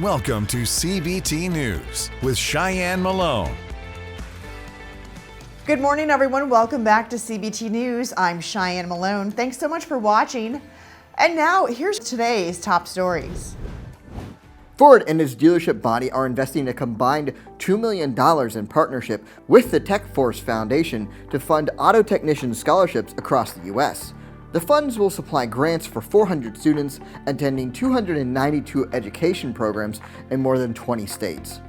Welcome to CBT News with Cheyenne Malone. Good morning, everyone. Welcome back to CBT News. I'm Cheyenne Malone. Thanks so much for watching. And now, here's today's top stories. Ford and its dealership body are investing a combined $2 million in partnership with the Tech Force Foundation to fund auto technician scholarships across the U.S. The funds will supply grants for 400 students attending 292 education programs in more than 20 states.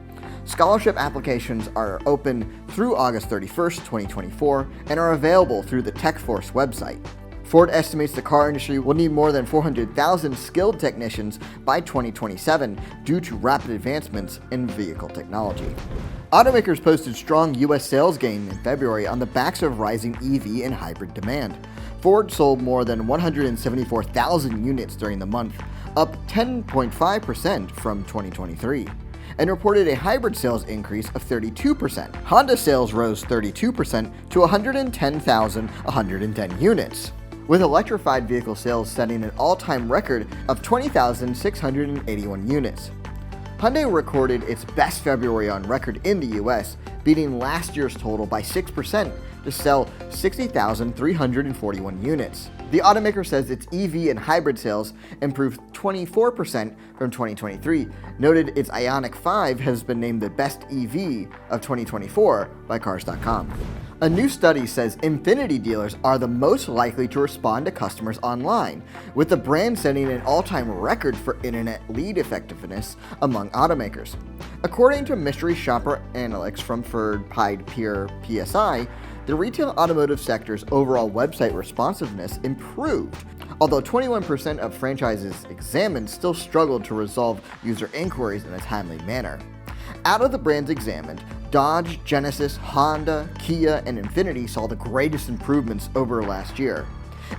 Scholarship applications are open through August 31st, 2024, and are available through the Tech Force website. Ford estimates the car industry will need more than 400,000 skilled technicians by 2027 due to rapid advancements in vehicle technology. Automakers posted strong U.S. sales gain in February on the backs of rising EV and hybrid demand. Ford sold more than 174,000 units during the month, up 10.5% from 2023, and reported a hybrid sales increase of 32%. Honda sales rose 32% to 110,110 units, with electrified vehicle sales setting an all-time record of 20,681 units. Hyundai recorded its best February on record in the U.S., beating last year's total by 6% to sell 60,341 units. The automaker says its EV and hybrid sales improved 24% from 2023, noted its Ioniq 5 has been named the best EV of 2024 by Cars.com. A new study says Infiniti dealers are the most likely to respond to customers online, with the brand setting an all-time record for internet lead effectiveness among automakers. According to mystery shopper analytics from third-party peer PSI, the retail automotive sector's overall website responsiveness improved, although 21% of franchises examined still struggled to resolve user inquiries in a timely manner. Out of the brands examined, Dodge, Genesis, Honda, Kia, and Infiniti saw the greatest improvements over last year.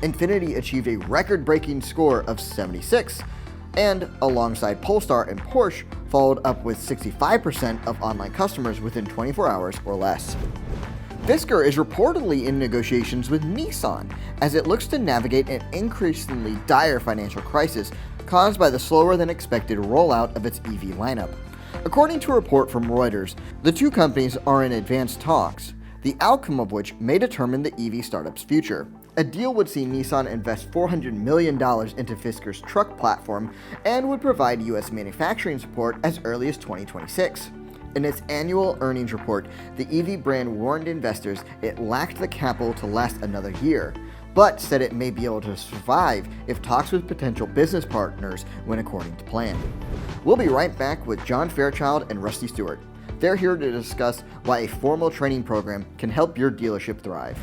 Infiniti achieved a record-breaking score of 76, and alongside Polestar and Porsche, followed up with 65% of online customers within 24 hours or less. Fisker is reportedly in negotiations with Nissan as it looks to navigate an increasingly dire financial crisis caused by the slower-than-expected rollout of its EV lineup. According to a report from Reuters, the two companies are in advanced talks, the outcome of which may determine the EV startup's future. A deal would see Nissan invest $400 million into Fisker's truck platform and would provide U.S. manufacturing support as early as 2026. In its annual earnings report, the EV brand warned investors it lacked the capital to last another year, but said it may be able to survive if talks with potential business partners went according to plan. We'll be right back with John Fairchild and Rusty Stewart. They're here to discuss why a formal training program can help your dealership thrive.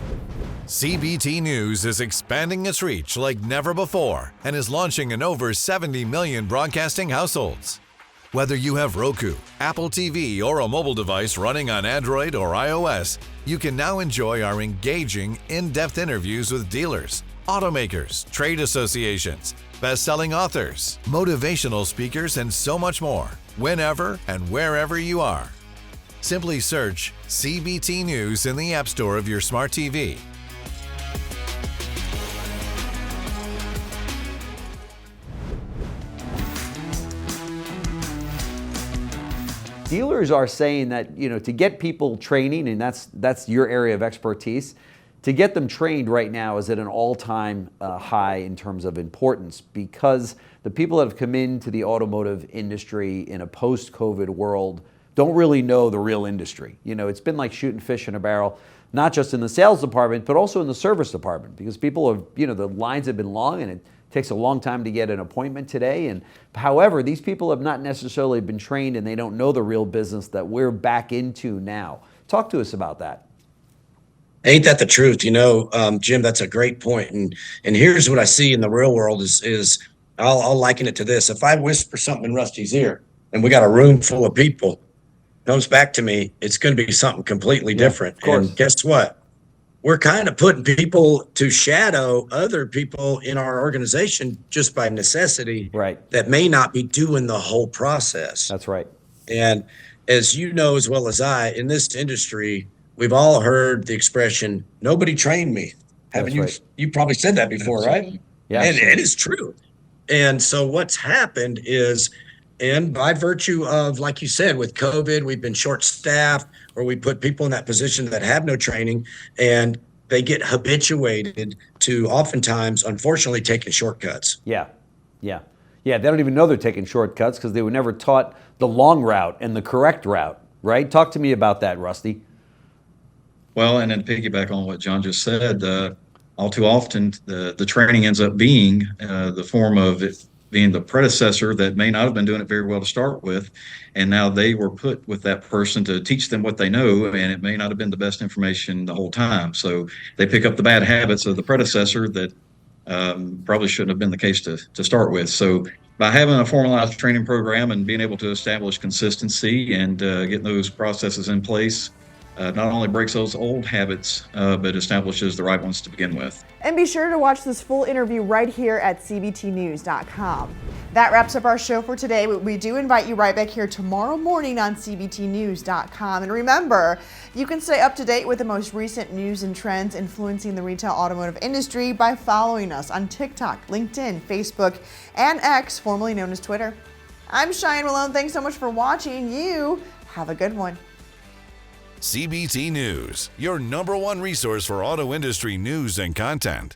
CBT News is expanding its reach like never before and is launching in over 70 million broadcasting households. Whether you have Roku, Apple TV, or a mobile device running on Android or iOS, you can now enjoy our engaging, in-depth interviews with dealers, automakers, trade associations, best-selling authors, motivational speakers, and so much more, whenever and wherever you are. Simply search CBT News in the App Store of your smart TV. Dealers are saying that, to get people training, and that's your area of expertise, to get them trained right now is at an all-time high in terms of importance, because the people that have come into the automotive industry in a post-COVID world don't really know the real industry. It's been like shooting fish in a barrel, not just in the sales department, but also in the service department, because people have, the lines have been long and it takes a long time to get an appointment today. And however, these people have not necessarily been trained and they don't know the real business that we're back into now. Talk to us about that. Ain't that the truth? Jim, that's a great point. And here's what I see in the real world is I'll liken it to this. If I whisper something in Rusty's ear and we got a room full of people, comes back to me, it's going to be something completely different. And guess what? We're kind of putting people to shadow other people in our organization just by necessity, right, that may not be doing the whole process. That's right. And as you know as well as I, in this industry, we've all heard the expression, nobody trained me. Haven't you? Right. You probably said that before, right? Yeah. And it is true. And so what's happened is, And by virtue of, like you said, with COVID, we've been short staffed, or we put people in that position that have no training, and they get habituated to oftentimes, unfortunately, taking shortcuts. Yeah. They don't even know they're taking shortcuts because they were never taught the long route and the correct route, right? Talk to me about that, Rusty. Well, and then to piggyback on what John just said, all too often the training ends up being the form of it being the predecessor that may not have been doing it very well to start with, and now they were put with that person to teach them what they know, and it may not have been the best information the whole time. So they pick up the bad habits of the predecessor that probably shouldn't have been the case to start with. So by having a formalized training program and being able to establish consistency and getting those processes in place, not only breaks those old habits, but establishes the right ones to begin with. And be sure to watch this full interview right here at cbtnews.com. That wraps up our show for today, but we do invite you right back here tomorrow morning on cbtnews.com. And remember, you can stay up to date with the most recent news and trends influencing the retail automotive industry by following us on TikTok, LinkedIn, Facebook, and X, formerly known as Twitter. I'm Cheyenne Malone. Thanks so much for watching. You have a good one. CBT News, your #1 resource for auto industry news and content.